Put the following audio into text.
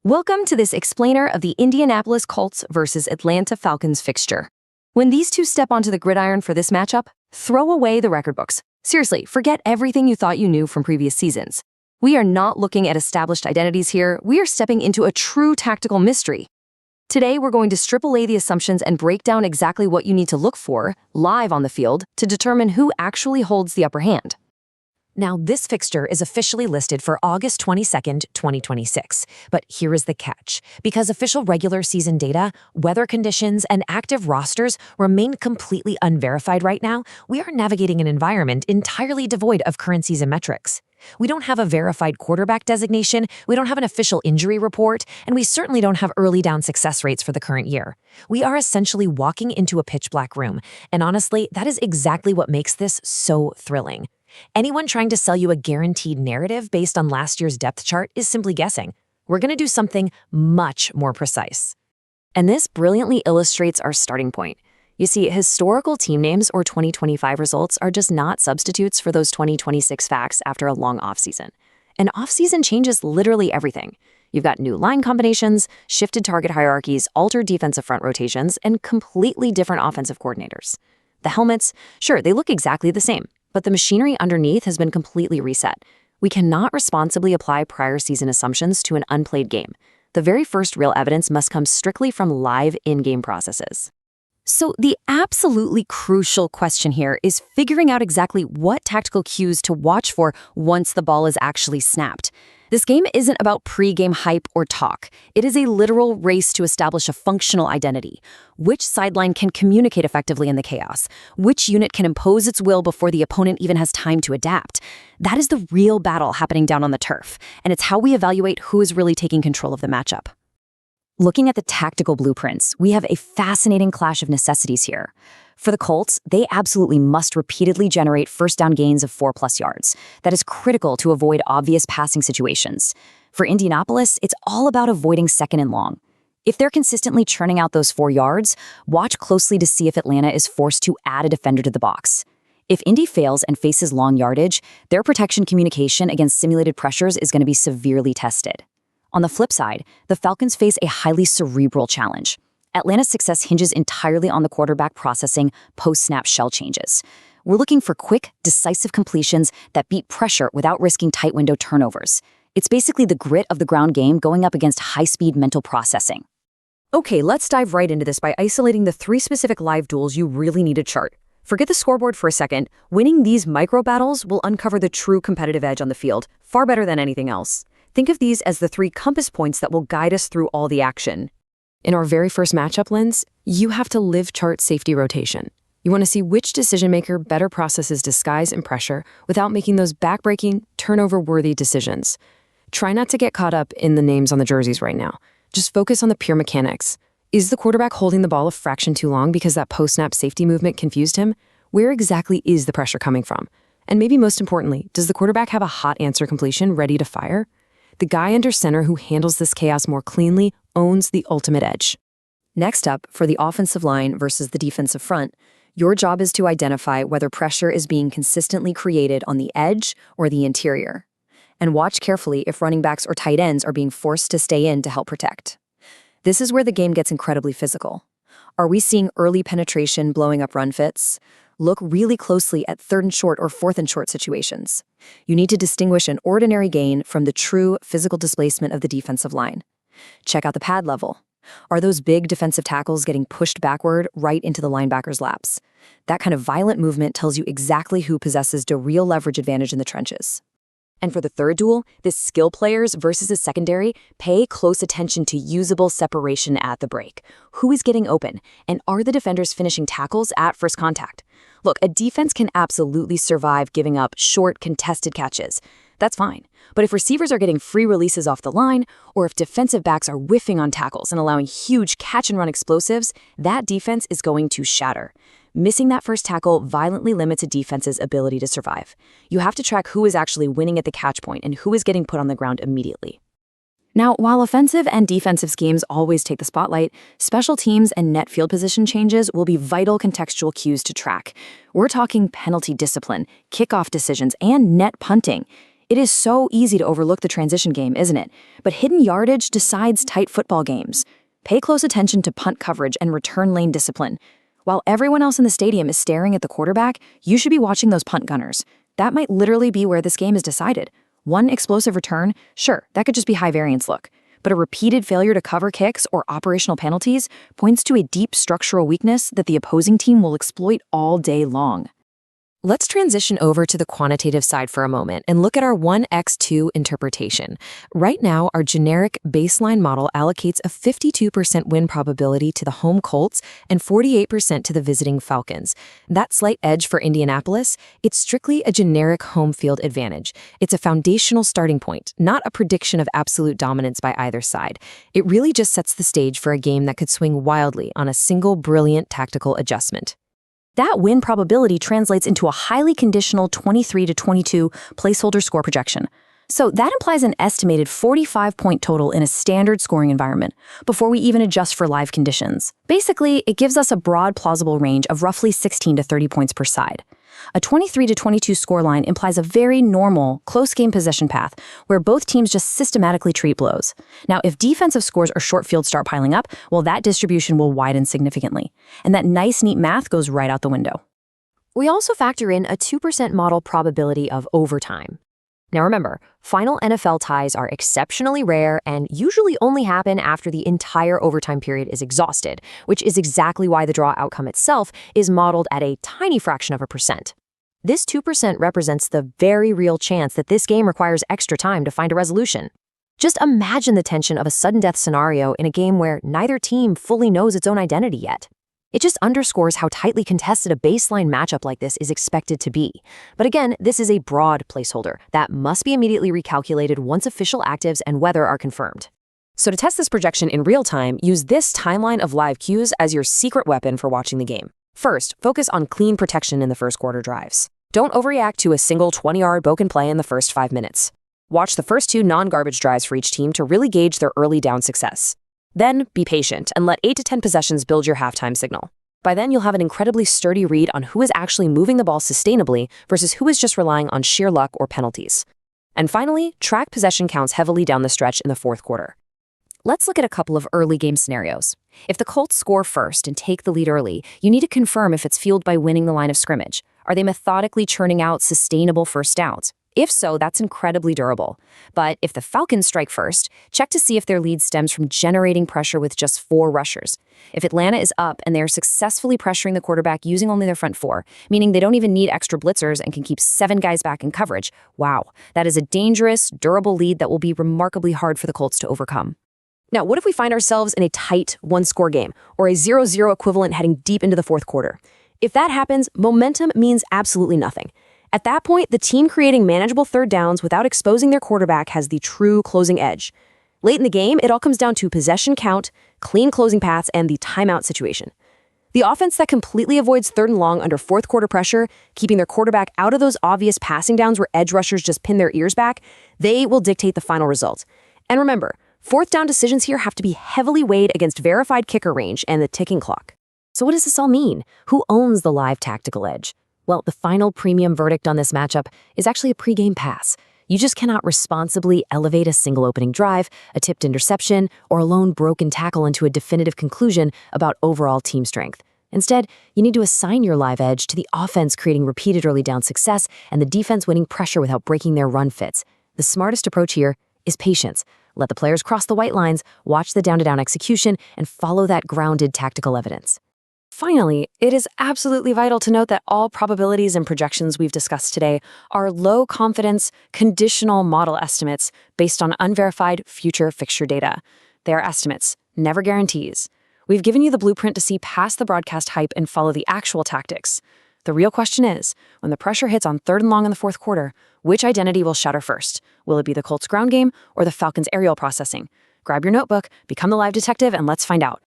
Welcome to this explainer of the Indianapolis Colts versus Atlanta Falcons fixture. When these two step onto the gridiron for this matchup, throw away the record books. Seriously, forget everything you thought you knew from previous seasons. We are not looking at established identities here. We are stepping into a true tactical mystery. Today, we're going to strip away the assumptions and break down exactly what you need to look for, live on the field, to determine who actually holds the upper hand. Now, this fixture is officially listed for August 22nd, 2026. But here is the catch. Because official regular season data, weather conditions, and active rosters remain completely unverified right now, we are navigating an environment entirely devoid of current season metrics. We don't have a verified quarterback designation, we don't have an official injury report, and we certainly don't have early down success rates for the current year. We are essentially walking into a pitch-black room, and honestly, that is exactly what makes this so thrilling. Anyone trying to sell you a guaranteed narrative based on last year's depth chart is simply guessing. We're going to do something much more precise. And this brilliantly illustrates our starting point. You see, historical team names or 2025 results are just not substitutes for those 2026 facts after a long offseason. An offseason changes literally everything. You've got new line combinations, shifted target hierarchies, altered defensive front rotations, and completely different offensive coordinators. The helmets, sure, they look exactly the same, but the machinery underneath has been completely reset. We cannot responsibly apply prior season assumptions to an unplayed game. The very first real evidence must come strictly from live in-game processes. So the absolutely crucial question here is figuring out exactly what tactical cues to watch for once the ball is actually snapped. This game isn't about pre-game hype or talk. It is a literal race to establish a functional identity. Which sideline can communicate effectively in the chaos? Which unit can impose its will before the opponent even has time to adapt? That is the real battle happening down on the turf, and it's how we evaluate who is really taking control of the matchup. Looking at the tactical blueprints, we have a fascinating clash of necessities here. For the Colts, they absolutely must repeatedly generate first down gains of 4+ yards. That is critical to avoid obvious passing situations. For Indianapolis, it's all about avoiding second and long. If they're consistently churning out those 4 yards, watch closely to see if Atlanta is forced to add a defender to the box. If Indy fails and faces long yardage, their protection communication against simulated pressures is going to be severely tested. On the flip side, the Falcons face a highly cerebral challenge. Atlanta's success hinges entirely on the quarterback processing post-snap shell changes. We're looking for quick, decisive completions that beat pressure without risking tight window turnovers. It's basically the grit of the ground game going up against high-speed mental processing. Okay, let's dive right into this by isolating the 3 specific live duels you really need to chart. Forget the scoreboard for a second. Winning these micro battles will uncover the true competitive edge on the field, far better than anything else. Think of these as the 3 compass points that will guide us through all the action. In our very first matchup lens, you have to live chart safety rotation. You want to see which decision maker better processes disguise and pressure without making those backbreaking, turnover-worthy decisions. Try not to get caught up in the names on the jerseys right now. Just focus on the pure mechanics. Is the quarterback holding the ball a fraction too long because that post-snap safety movement confused him? Where exactly is the pressure coming from? And maybe most importantly, does the quarterback have a hot answer completion ready to fire? The guy under center who handles this chaos more cleanly owns the ultimate edge. Next up, for the offensive line versus the defensive front, your job is to identify whether pressure is being consistently created on the edge or the interior. And watch carefully if running backs or tight ends are being forced to stay in to help protect. This is where the game gets incredibly physical. Are we seeing early penetration blowing up run fits? Look really closely at 3rd and short or 4th and short situations. You need to distinguish an ordinary gain from the true physical displacement of the defensive line. Check out the pad level. Are those big defensive tackles getting pushed backward right into the linebacker's laps? That kind of violent movement tells you exactly who possesses the real leverage advantage in the trenches. And for the third duel, this skill players versus a secondary, pay close attention to usable separation at the break. Who is getting open? And are the defenders finishing tackles at first contact? Look, a defense can absolutely survive giving up short, contested catches. That's fine. But if receivers are getting free releases off the line, or if defensive backs are whiffing on tackles and allowing huge catch-and-run explosives, that defense is going to shatter. Missing that first tackle violently limits a defense's ability to survive. You have to track who is actually winning at the catch point and who is getting put on the ground immediately. Now, while offensive and defensive schemes always take the spotlight, special teams and net field position changes will be vital contextual cues to track. We're talking penalty discipline, kickoff decisions, and net punting. It is so easy to overlook the transition game, isn't it? But hidden yardage decides tight football games. Pay close attention to punt coverage and return lane discipline. While everyone else in the stadium is staring at the quarterback, you should be watching those punt gunners. That might literally be where this game is decided. One explosive return, sure, that could just be high variance look. But a repeated failure to cover kicks or operational penalties points to a deep structural weakness that the opposing team will exploit all day long. Let's transition over to the quantitative side for a moment and look at our 1x2 interpretation. Right now, our generic baseline model allocates a 52% win probability to the home Colts and 48% to the visiting Falcons. That slight edge for Indianapolis, it's strictly a generic home field advantage. It's a foundational starting point, not a prediction of absolute dominance by either side. It really just sets the stage for a game that could swing wildly on a single brilliant tactical adjustment. That win probability translates into a highly conditional 23-22 placeholder score projection. So that implies an estimated 45-point total in a standard scoring environment, before we even adjust for live conditions. Basically, it gives us a broad plausible range of roughly 16 to 30 points per side. A 23-22 scoreline implies a very normal, close game possession path where both teams just systematically treat blows. Now, if defensive scores or short field start piling up, well, that distribution will widen significantly. And that nice, neat math goes right out the window. We also factor in a 2% model probability of overtime. Now remember, final NFL ties are exceptionally rare and usually only happen after the entire overtime period is exhausted, which is exactly why the draw outcome itself is modeled at a tiny fraction of a percent. This 2% represents the very real chance that this game requires extra time to find a resolution. Just imagine the tension of a sudden death scenario in a game where neither team fully knows its own identity yet. It just underscores how tightly contested a baseline matchup like this is expected to be. But again, this is a broad placeholder that must be immediately recalculated once official actives and weather are confirmed. So to test this projection in real time, use this timeline of live cues as your secret weapon for watching the game. First, focus on clean protection in the first quarter drives. Don't overreact to a single 20-yard broken play in the first 5 minutes. Watch the first 2 non-garbage drives for each team to really gauge their early down success. Then, be patient and let 8 to 10 possessions build your halftime signal. By then, you'll have an incredibly sturdy read on who is actually moving the ball sustainably versus who is just relying on sheer luck or penalties. And finally, track possession counts heavily down the stretch in the fourth quarter. Let's look at a couple of early game scenarios. If the Colts score first and take the lead early, you need to confirm if it's fueled by winning the line of scrimmage. Are they methodically churning out sustainable first downs? If so, that's incredibly durable. But if the Falcons strike first, check to see if their lead stems from generating pressure with just 4 rushers. If Atlanta is up and they are successfully pressuring the quarterback using only their front 4, meaning they don't even need extra blitzers and can keep 7 guys back in coverage, wow, that is a dangerous, durable lead that will be remarkably hard for the Colts to overcome. Now, what if we find ourselves in a tight one-score game or a 0-0 equivalent heading deep into the fourth quarter? If that happens, momentum means absolutely nothing. At that point, the team creating manageable third downs without exposing their quarterback has the true closing edge. Late in the game, it all comes down to possession count, clean closing paths, and the timeout situation. The offense that completely avoids third and long under fourth quarter pressure, keeping their quarterback out of those obvious passing downs where edge rushers just pin their ears back, they will dictate the final result. And remember, fourth down decisions here have to be heavily weighed against verified kicker range and the ticking clock. So what does this all mean? Who owns the live tactical edge? Well, the final premium verdict on this matchup is actually a pregame pass. You just cannot responsibly elevate a single opening drive, a tipped interception, or a lone broken tackle into a definitive conclusion about overall team strength. Instead, you need to assign your live edge to the offense creating repeated early down success and the defense winning pressure without breaking their run fits. The smartest approach here is patience. Let the players cross the white lines, watch the down-to-down execution, and follow that grounded tactical evidence. Finally, it is absolutely vital to note that all probabilities and projections we've discussed today are low-confidence, conditional model estimates based on unverified future fixture data. They are estimates, never guarantees. We've given you the blueprint to see past the broadcast hype and follow the actual tactics. The real question is, when the pressure hits on third and long in the fourth quarter, which identity will shatter first? Will it be the Colts ground game or the Falcons aerial processing? Grab your notebook, become the live detective, and let's find out.